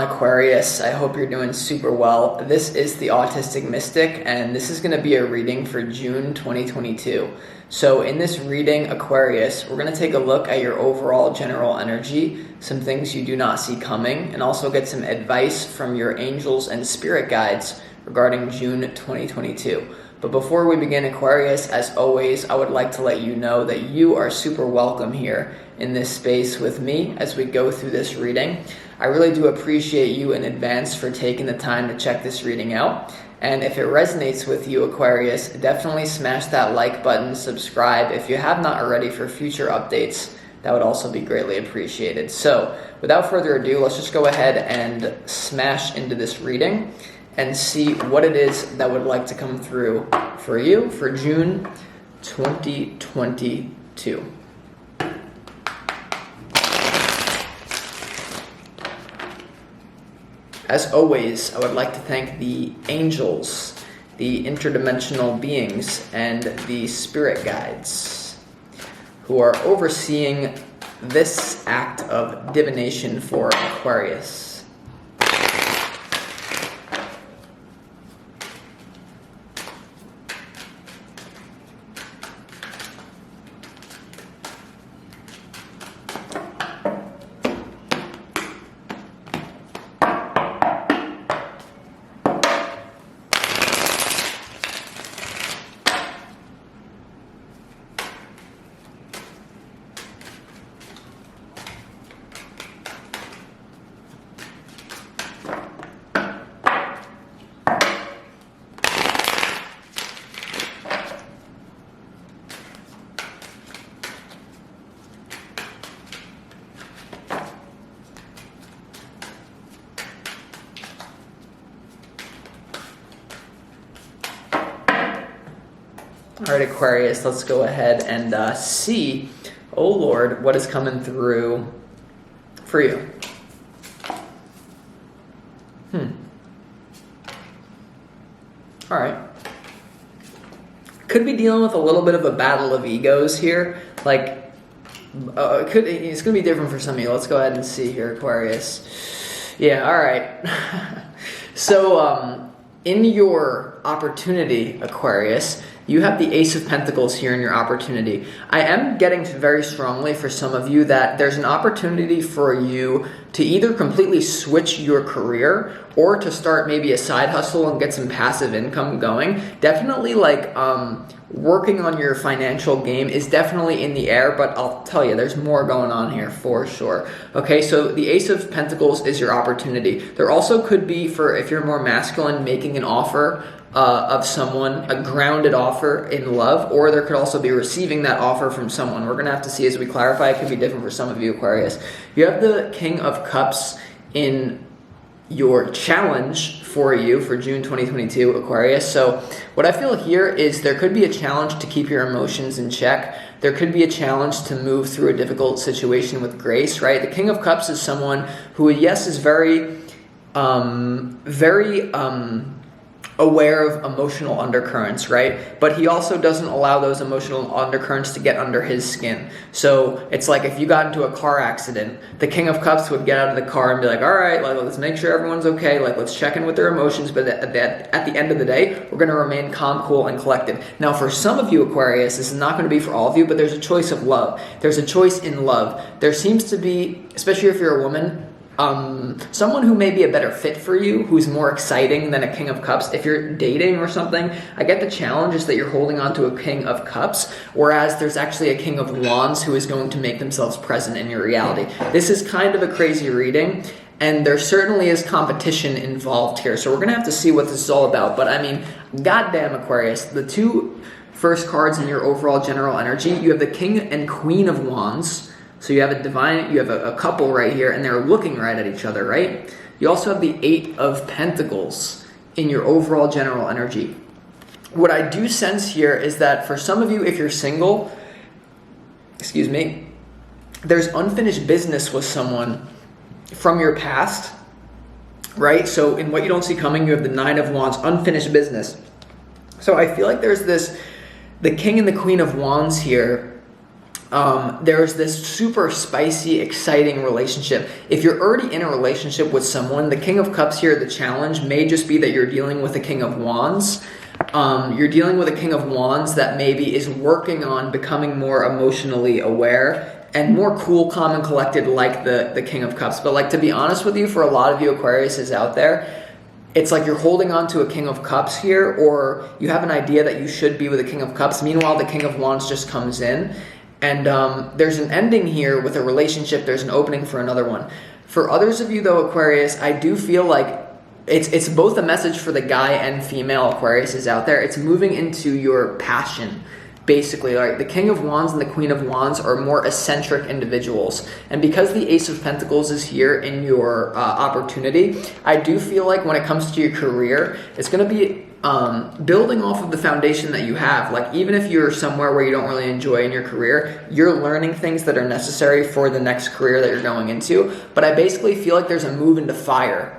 Aquarius, I hope you're doing super well. This is the Autistic Mystic, and this is going to be a reading for June 2022. So in this reading, Aquarius, we're going to take a look at your overall general energy, some things you do not see coming, and also get some advice from your angels and spirit guides regarding June 2022. But before we begin, Aquarius, as always, I would like to let you know that you are super welcome here in this space with me as we go through this reading. I really do appreciate you in advance for taking the time to check this reading out. And if it resonates with you, Aquarius, definitely smash that like button, subscribe if you have not already for future updates. That would also be greatly appreciated. So without further ado, let's just go ahead and smash into this reading and see what it is that would like to come through for you for June 2022. As always, I would like to thank the angels, the interdimensional beings, and the spirit guides who are overseeing this act of divination for Aquarius. All right, Aquarius, let's go ahead and see, oh Lord, what is coming through for you. All right. Could be dealing with a little bit of a battle of egos here. Like, it's going to be different for some of you. Let's go ahead and see here, Aquarius. Yeah, all right. So, in your opportunity, Aquarius, you have the Ace of Pentacles here in your opportunity. I am getting very strongly for some of you that there's an opportunity for you to either completely switch your career or to start maybe a side hustle and get some passive income going. Definitely working on your financial game is definitely in the air, but I'll tell you, there's more going on here for sure. Okay, so the Ace of Pentacles is your opportunity. There also could be, for if you're more masculine, making an offer of someone, a grounded offer in love, or there could also be receiving that offer from someone. We're going to have to see as we clarify. It could be different for some of you, Aquarius. You have the King of Cups in your challenge for you for June 2022, Aquarius. So what I feel here is there could be a challenge to keep your emotions in check. There could be a challenge to move through a difficult situation with grace, right? The King of Cups is someone who, yes, is very aware of emotional undercurrents, right? But he also doesn't allow those emotional undercurrents to get under his skin. So it's like if you got into a car accident, the King of Cups would get out of the car and be like, all right, let's make sure everyone's okay. Let's check in with their emotions. But at the end of the day, we're going to remain calm, cool, and collected. Now, for some of you, Aquarius, this is not going to be for all of you, but there's a choice of love. There's a choice in love. There seems to be, especially if you're a woman, someone who may be a better fit for you, who's more exciting than a King of Cups. If you're dating or something, I get the challenge is that you're holding on to a King of Cups, whereas there's actually a King of Wands who is going to make themselves present in your reality. This is kind of a crazy reading, and there certainly is competition involved here. So we're going to have to see what this is all about. But I mean, goddamn, Aquarius, the two first cards in your overall general energy, you have the King and Queen of Wands. So you have a couple right here, and they're looking right at each other, right? You also have the Eight of Pentacles in your overall general energy. What I do sense here is that for some of you, if you're single, there's unfinished business with someone from your past, right? So in what you don't see coming, you have the Nine of Wands, unfinished business. So I feel like there's the King and the Queen of Wands here there's this super spicy, exciting relationship. If you're already in a relationship with someone, the King of Cups here, the challenge may just be that you're dealing with a King of Wands. You're dealing with a King of Wands that maybe is working on becoming more emotionally aware and more cool, calm, and collected like the King of Cups. But like, to be honest with you, for a lot of you Aquariuses out there, it's like you're holding on to a King of Cups here, or you have an idea that you should be with a King of Cups. Meanwhile, the King of Wands just comes in. And there's an ending here with a relationship. There's an opening for another one. For others of you, though, Aquarius, I do feel like it's both a message for the guy and female Aquariuses out there. It's moving into your passion, basically. Right? The King of Wands and the Queen of Wands are more eccentric individuals. And because the Ace of Pentacles is here in your opportunity, I do feel like when it comes to your career, it's going to be building off of the foundation that you have. Like, even if you're somewhere where you don't really enjoy in your career, you're learning things that are necessary for the next career that you're going into. But I basically feel like there's a move into fire.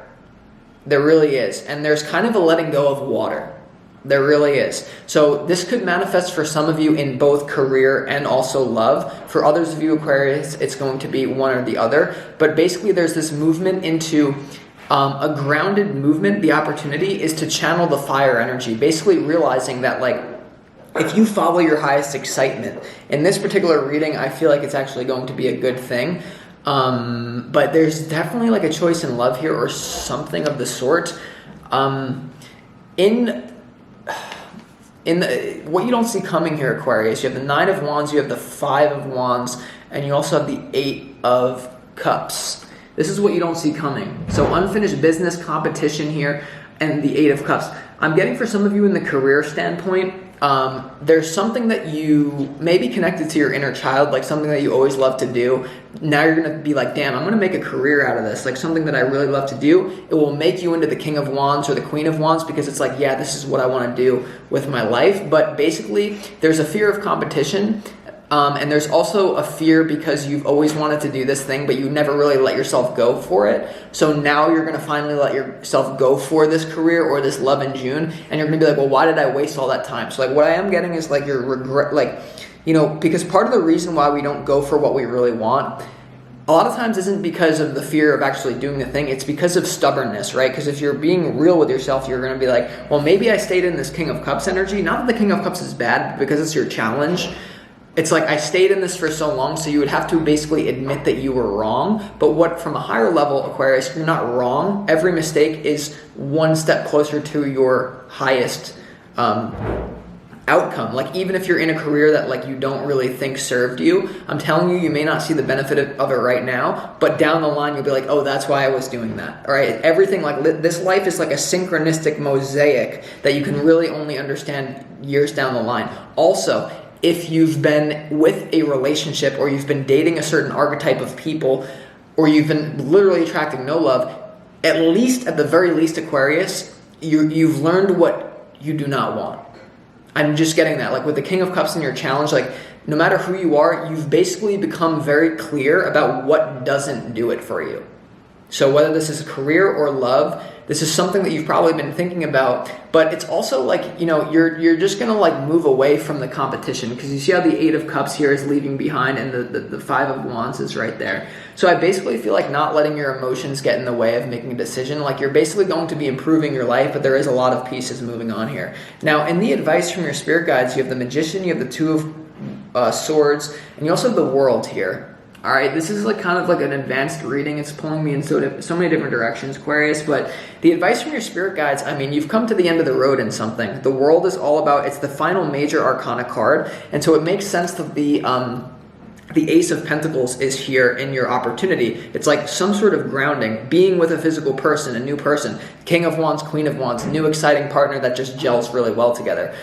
There really is. And there's kind of a letting go of water. There really is. So this could manifest for some of you in both career and also love. For others of you Aquarius, it's going to be one or the other. But basically there's this movement into a grounded movement. The opportunity is to channel the fire energy, basically realizing that, like, if you follow your highest excitement, in this particular reading, I feel like it's actually going to be a good thing. But there's definitely like a choice in love here or something of the sort. In what you don't see coming here, Aquarius, you have the Nine of Wands, you have the Five of Wands, and you also have the Eight of Cups. This is what you don't see coming. So unfinished business, competition here, and the Eight of Cups. I'm getting for some of you in the career standpoint, there's something that you may be connected to your inner child, like something that you always love to do. Now you're going to be like, damn, I'm going to make a career out of this, like something that I really love to do. It will make you into the King of Wands or the Queen of Wands because it's like, yeah, this is what I want to do with my life. But basically, there's a fear of competition. And there's also a fear because you've always wanted to do this thing, but you never really let yourself go for it. So now you're going to finally let yourself go for this career or this love in June. And you're going to be like, well, why did I waste all that time? So like what I am getting is like your regret, like, you know, because part of the reason why we don't go for what we really want a lot of times isn't because of the fear of actually doing the thing. It's because of stubbornness, right? Because if you're being real with yourself, you're going to be like, well, maybe I stayed in this King of Cups energy. Not that the King of Cups is bad, because it's your challenge. It's like, I stayed in this for so long, so you would have to basically admit that you were wrong. But what, from a higher level, Aquarius, you're not wrong. Every mistake is one step closer to your highest outcome. Like, even if you're in a career that like you don't really think served you, I'm telling you, you may not see the benefit of it right now, but down the line you'll be like, oh, that's why I was doing that. All right, everything, like this life is like a synchronistic mosaic that you can really only understand years down the line. Also, if you've been with a relationship or you've been dating a certain archetype of people, or you've been literally attracting no love, at the very least, Aquarius, you've learned what you do not want. I'm just getting that. Like with the King of Cups in your challenge, like no matter who you are, you've basically become very clear about what doesn't do it for you. So whether this is a career or love, this is something that you've probably been thinking about, but it's also like, you know, you're just going to like move away from the competition, because you see how the Eight of Cups here is leaving behind and the Five of Wands is right there. So I basically feel like not letting your emotions get in the way of making a decision. Like, you're basically going to be improving your life, but there is a lot of pieces moving on here. Now, in the advice from your spirit guides, you have the Magician, you have the Two of Swords, and you also have the World here. All right, this is like kind of like an advanced reading. It's pulling me in so many different directions, Aquarius. But the advice from your spirit guides, I mean, you've come to the end of the road in something. The World is all about, it's the final major arcana card. And so it makes sense that the Ace of Pentacles is here in your opportunity. It's like some sort of grounding, being with a physical person, a new person. King of Wands, Queen of Wands, new exciting partner that just gels really well together.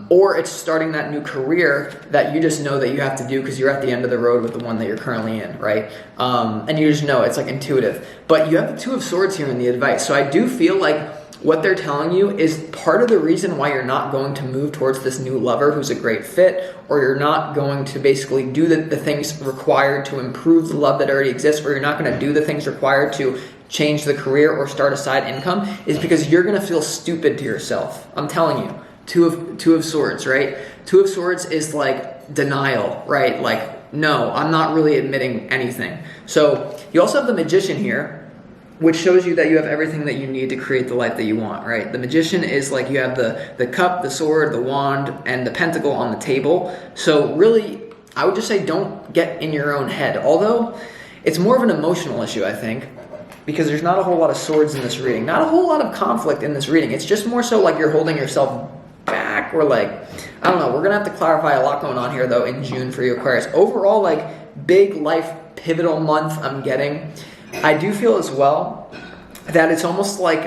Or it's starting that new career that you just know that you have to do because you're at the end of the road with the one that you're currently in, right? And you just know, it's like intuitive. But you have the Two of Swords here in the advice. So I do feel like what they're telling you is part of the reason why you're not going to move towards this new lover who's a great fit, or you're not going to basically do the things required to improve the love that already exists, or you're not going to do the things required to change the career or start a side income, is because you're going to feel stupid to yourself. I'm telling you. Two of Swords, right? Two of Swords is like denial, right? Like, no, I'm not really admitting anything. So you also have the Magician here, which shows you that you have everything that you need to create the life that you want, right? The Magician is like you have the cup, the sword, the wand, and the pentacle on the table. So really, I would just say don't get in your own head. Although it's more of an emotional issue, I think, because there's not a whole lot of swords in this reading. Not a whole lot of conflict in this reading. It's just more so like you're holding yourself back, or like, I don't know. We're going to have to clarify a lot going on here, though, in June for you, Aquarius. Overall, like, big life pivotal month I'm getting. I do feel as well that it's almost like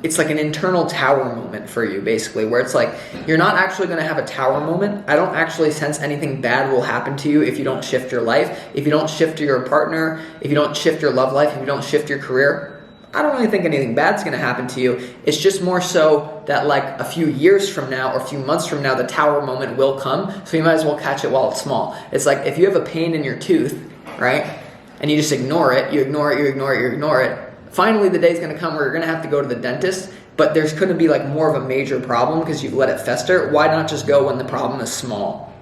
it's like an internal tower moment for you, basically, where it's like you're not actually going to have a tower moment. I don't actually sense anything bad will happen to you if you don't shift your life, if you don't shift to your partner, if you don't shift your love life, if you don't shift your career. I don't really think anything bad's going to happen to you. It's just more so that like a few years from now or a few months from now, the tower moment will come. So you might as well catch it while it's small. It's like if you have a pain in your tooth, right? And you just ignore it, you ignore it. Finally, the day's going to come where you're going to have to go to the dentist, but there's going to be like more of a major problem because you've let it fester. Why not just go when the problem is small?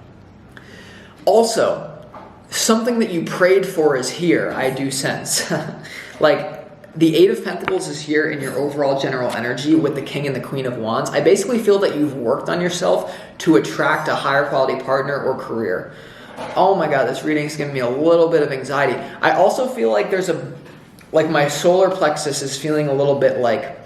Also, something that you prayed for is here, I do sense. Like, the Eight of Pentacles is here in your overall general energy with the King and the Queen of Wands. I basically feel that you've worked on yourself to attract a higher quality partner or career. Oh my God, this reading is giving me a little bit of anxiety. I also feel like like my solar plexus is feeling a little bit like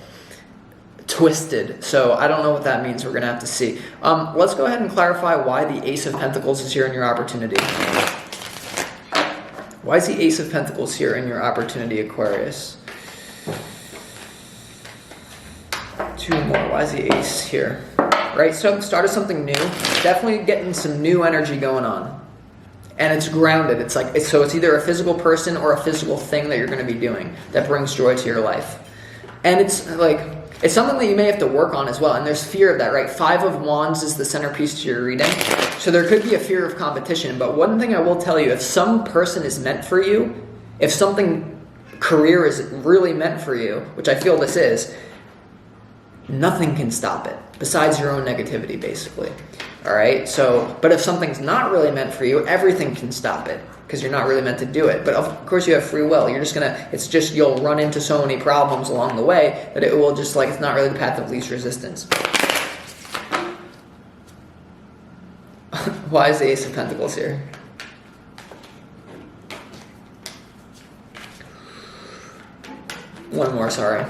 twisted. So I don't know what that means. We're going to have to see. Let's go ahead and clarify why the Ace of Pentacles is here in your opportunity. Why is the Ace of Pentacles here in your opportunity, Aquarius? Two more. Why is the Ace here? Right, so start of something new. Definitely getting some new energy going on. And it's grounded. It's like so it's either a physical person or a physical thing that you're going to be doing that brings joy to your life. And it's like it's something that you may have to work on as well. And there's fear of that, right? Five of Wands is the centerpiece to your reading. So there could be a fear of competition. But one thing I will tell you, if some person is meant for you, if something career is really meant for you, which I feel this is, nothing can stop it besides your own negativity, basically. All right. So, but if something's not really meant for you, everything can stop it because you're not really meant to do it. But of course you have free will. You're just it's just, you'll run into so many problems along the way that it will just like, it's not really the path of least resistance. Why is the Ace of Pentacles here? One more, sorry.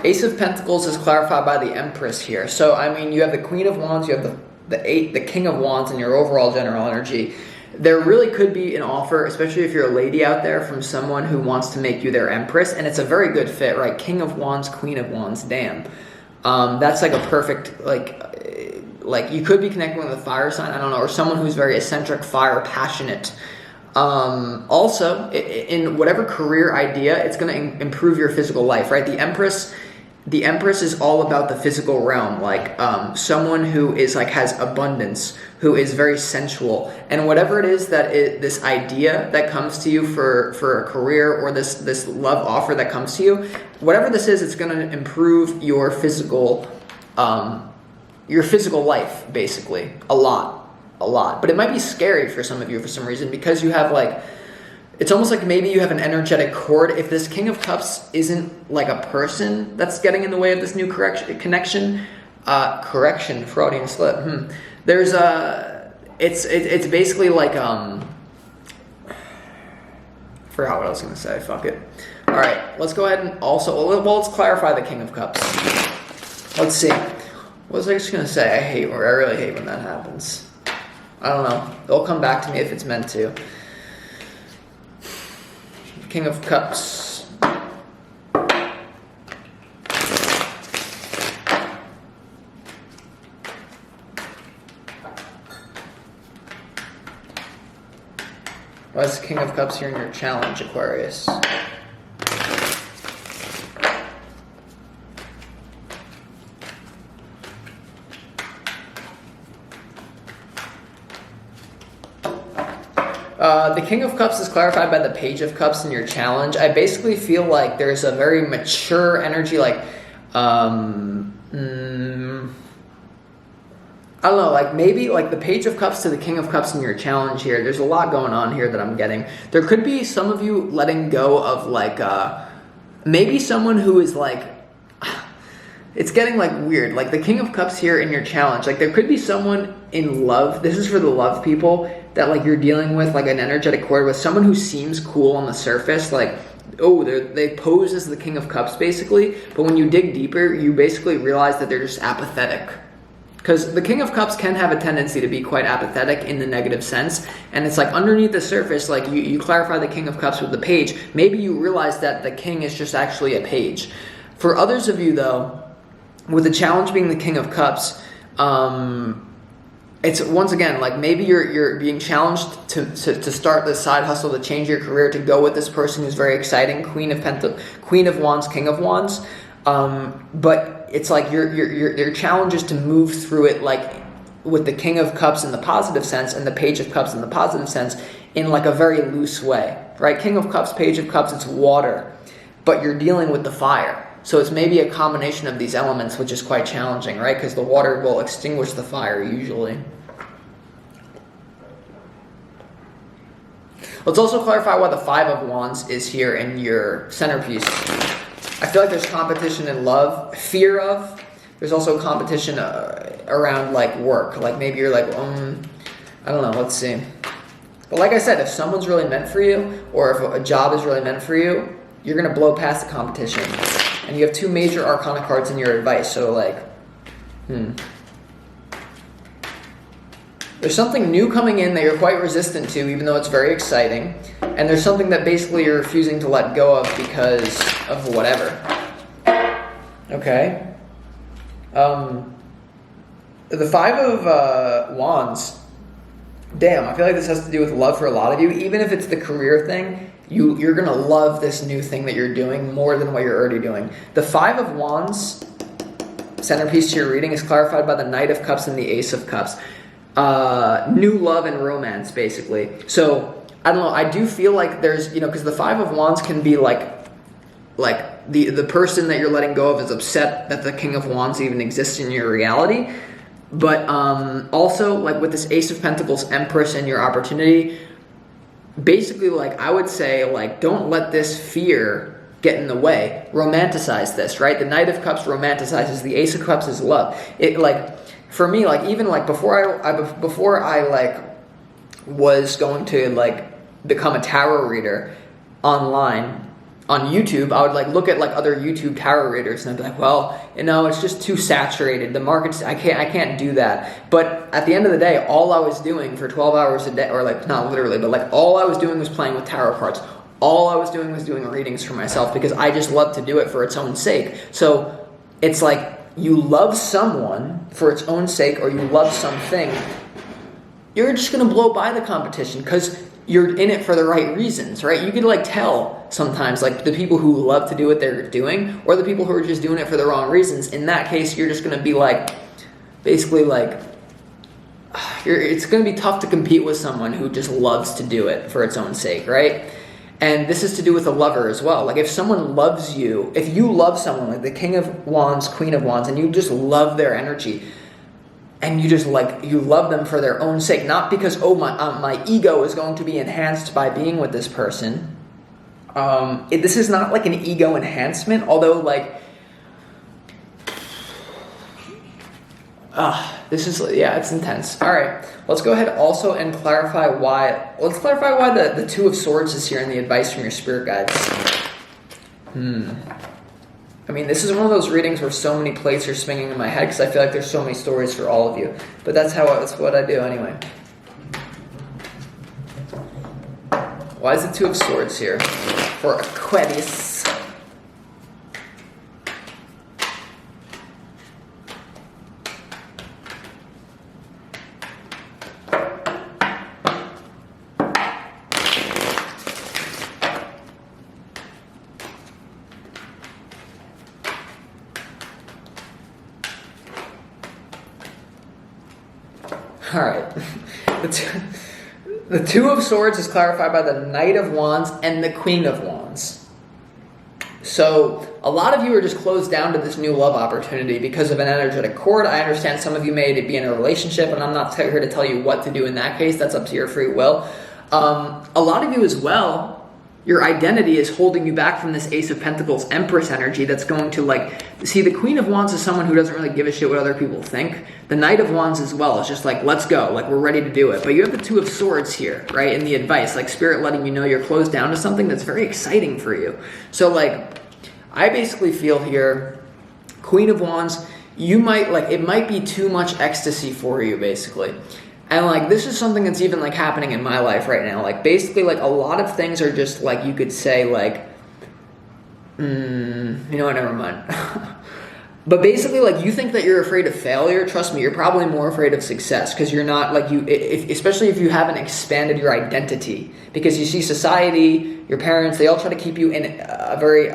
Ace of Pentacles is clarified by the Empress here. So, I mean, you have the Queen of Wands, you have the King of Wands in your overall general energy. There really could be an offer, especially if you're a lady out there, from someone who wants to make you their Empress. And it's a very good fit, right? King of Wands, Queen of Wands, damn. That's like a perfect, like you could be connecting with a fire sign, I don't know, or someone who's very eccentric, fire, passionate. Also, in whatever career idea, it's going to improve your physical life, right? The Empress is all about the physical realm, like someone who is like has abundance, who is very sensual, and whatever it is that this idea that comes to you for a career or this love offer that comes to you, whatever this is, it's going to improve your physical life, basically, a lot. But it might be scary for some of you for some reason because you have like, it's almost like maybe you have an energetic cord. If this King of Cups isn't like a person that's getting in the way of this new connection, Freudian slip. There's it's basically like forgot what I was gonna say. Fuck it. All right, let's go ahead and also let's clarify the King of Cups. Let's see. What was I just gonna say? I really hate when that happens. I don't know. It'll come back to me if it's meant to. King of Cups. Why is the King of Cups here in your challenge, Aquarius? The King of Cups is clarified by the Page of Cups in your challenge. I basically feel like there's a very mature energy, like, I don't know, like maybe like the Page of Cups to the King of Cups in your challenge here. There's a lot going on here that I'm getting. There could be some of you letting go of like, maybe someone who is like, it's getting like weird. Like the King of Cups here in your challenge, like there could be someone in love. This is for the love people that like you're dealing with, like an energetic cord with someone who seems cool on the surface. Like, oh, they pose as the King of Cups basically. But when you dig deeper, you basically realize that they're just apathetic. Because the King of Cups can have a tendency to be quite apathetic in the negative sense. And it's like underneath the surface, like you clarify the King of Cups with the Page. Maybe you realize that the King is just actually a page. For others of you though, with the challenge being the King of Cups, it's once again, like maybe you're being challenged to start this side hustle, to change your career, to go with this person who's very exciting, Queen of Wands, King of Wands. But it's like your challenge is to move through it like with the King of Cups in the positive sense and the Page of Cups in the positive sense in like a very loose way, right? King of Cups, Page of Cups, it's water, but you're dealing with the fire. So it's maybe a combination of these elements, which is quite challenging, right? Because the water will extinguish the fire usually. Let's also clarify why the Five of Wands is here in your centerpiece. I feel like there's competition in love, fear of. There's also competition around like work. Like maybe you're like, I don't know, let's see. But like I said, if someone's really meant for you, or if a job is really meant for you, you're going to blow past the competition. And you have two major arcana cards in your advice, so like, There's something new coming in that you're quite resistant to, even though it's very exciting. And there's something that basically you're refusing to let go of because of whatever. Okay. The Five of Wands. Damn, I feel like this has to do with love for a lot of you. Even if it's the career thing, you're going to love this new thing that you're doing more than what you're already doing. The Five of Wands, centerpiece to your reading, is clarified by the Knight of Cups and the Ace of Cups. New love and romance, basically. So, I don't know, I do feel like there's, because the Five of Wands can be like the person that you're letting go of is upset that the King of Wands even exists in your reality. But also, like with this Ace of Pentacles, Empress, and your opportunity, basically, like I would say, like don't let this fear get in the way. Romanticize this, right? The Knight of Cups romanticizes. The Ace of Cups is love. It like for me, like even like before I like was going to like become a tarot reader online on YouTube, I would like look at like other YouTube tarot readers and I'd be like, well, it's just too saturated. The market's, I can't do that. But at the end of the day, all I was doing for 12 hours a day, or like not literally, but like all I was doing was playing with tarot cards. All I was doing was doing readings for myself because I just love to do it for its own sake. So it's like you love someone for its own sake, or you love something, you're just going to blow by the competition because you're in it for the right reasons, right? You can like tell sometimes like the people who love to do what they're doing or the people who are just doing it for the wrong reasons. In that case, you're just going to be like, basically like, it's going to be tough to compete with someone who just loves to do it for its own sake, right? And this is to do with a lover as well. Like if someone loves you, if you love someone like the King of Wands, Queen of Wands, and you just love their energy, and you just like, you love them for their own sake, not because, my ego is going to be enhanced by being with this person. This is not like an ego enhancement, although like, this is, it's intense. All right, let's go ahead also and clarify why, the Two of Swords is here in the advice from your spirit guides. I mean, this is one of those readings where so many plates are spinning in my head because I feel like there's so many stories for all of you. But that's what I do anyway. Why is the Two of Swords here for Aquarius? All right, The Two of Swords is clarified by the Knight of Wands and the Queen of Wands. So a lot of you are just closed down to this new love opportunity because of an energetic cord. I understand some of you may be in a relationship, and I'm not here to tell you what to do in that case. That's up to your free will. A lot of you as well, your identity is holding you back from this Ace of Pentacles Empress energy that's going to like, see, the Queen of Wands is someone who doesn't really give a shit what other people think. The Knight of Wands as well is just like, let's go, like we're ready to do it. But you have the Two of Swords here, right? In the advice, like Spirit letting you know you're closed down to something that's very exciting for you. So like, I basically feel here, Queen of Wands, you might like, it might be too much ecstasy for you basically. And like, this is something that's even like happening in my life right now. Like basically like a lot of things are just like, you could say like, you know what, never mind. But basically like you think that you're afraid of failure. Trust me, you're probably more afraid of success because you're not like especially if you haven't expanded your identity, because you see society, your parents, they all try to keep you in a very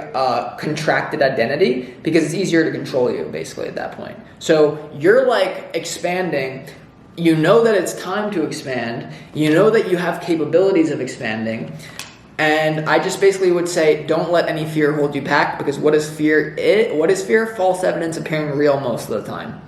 contracted identity because it's easier to control you basically at that point. So you're like expanding. You know that it's time to expand. You know that you have capabilities of expanding. And I just basically would say, don't let any fear hold you back, because what is fear? What is fear? False evidence appearing real most of the time.